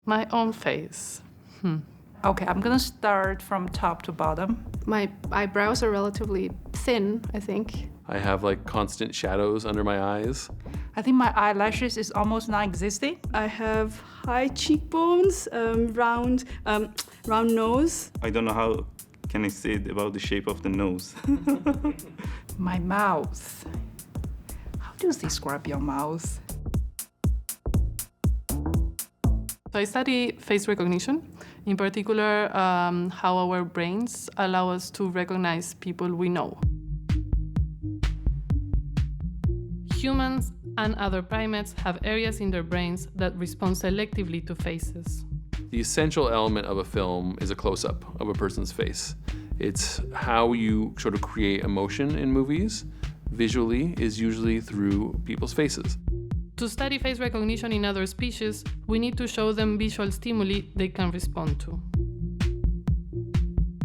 My own face. Okay, I'm gonna start from top to bottom. My eyebrows are relatively thin, I think. I have like constant shadows under my eyes. I think my eyelashes is almost non-existing. I have high cheekbones, round nose. I don't know how can I say it about the shape of the nose. My mouth. How do you describe your mouth? So I study face recognition, in particular how our brains allow us to recognize people we know. Humans and other primates have areas in their brains that respond selectively to faces. The essential element of a film is a close-up of a person's face. It's how you sort of create emotion in movies. Visually is usually through people's faces. To study face recognition in other species, we need to show them visual stimuli they can respond to.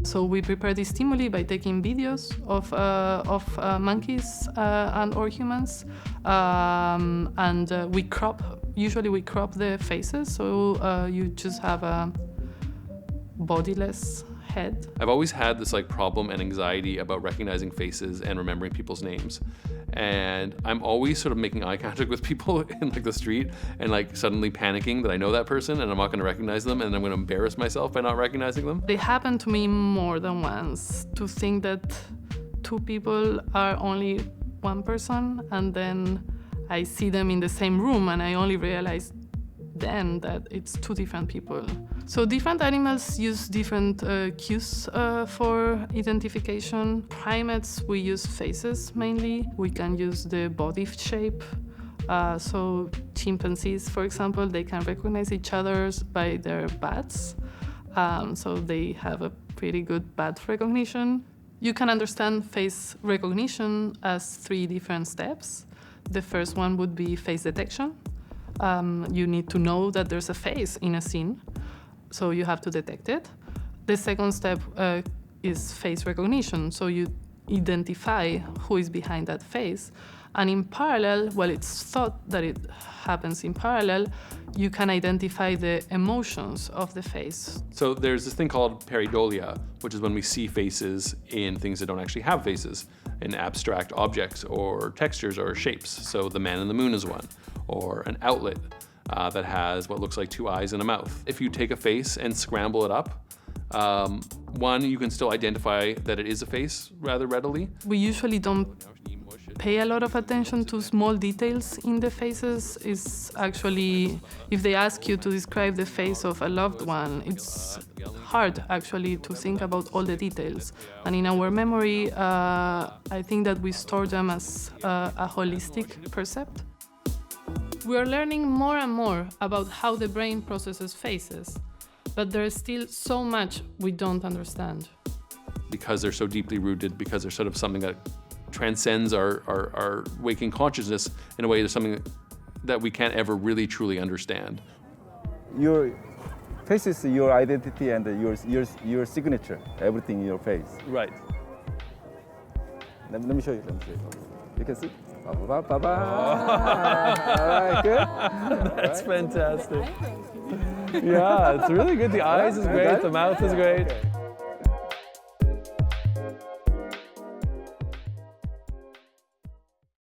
So we prepare these stimuli by taking videos of monkeys or humans, and usually we crop the faces, so you just have a bodiless head. I've always had this like problem and anxiety about recognizing faces and remembering people's names. And I'm always sort of making eye contact with people in like the street and like suddenly panicking that I know that person and I'm not gonna recognize them and I'm gonna embarrass myself by not recognizing them. It happened to me more than once to think that two people are only one person, and then I see them in the same room and I only realize then that it's two different people. So different animals use different cues for identification. Primates, we use faces mainly. We can use the body shape. So chimpanzees, for example, they can recognize each other by their bats. So they have a pretty good bat recognition. You can understand face recognition as 3 different steps. The first one would be face detection. You need to know that there's a face in a scene, so you have to detect it. The second step is face recognition, so you identify who is behind that face. And in parallel, well, it's thought that it happens in parallel, you can identify the emotions of the face. So there's this thing called pareidolia, which is when we see faces in things that don't actually have faces, in abstract objects or textures or shapes. So the man in the moon is one, or an outlet that has what looks like 2 eyes and a mouth. If you take a face and scramble it up, one, you can still identify that it is a face rather readily. We usually don't pay a lot of attention to small details in the faces. Is actually, if they ask you to describe the face of a loved one, it's hard actually to think about all the details. And in our memory, I think that we store them as a holistic percept. We are learning more and more about how the brain processes faces, but there is still so much we don't understand. Because they're so deeply rooted, because they're sort of something that transcends our waking consciousness in a way that's something that we can't ever really truly understand. Your face is your identity and your signature, everything in your face. Right. Let me show you. You can see. Ba-ba-ba-ba. All right, good. That's fantastic. Yeah, it's really good. The eyes is great, the mouth is great.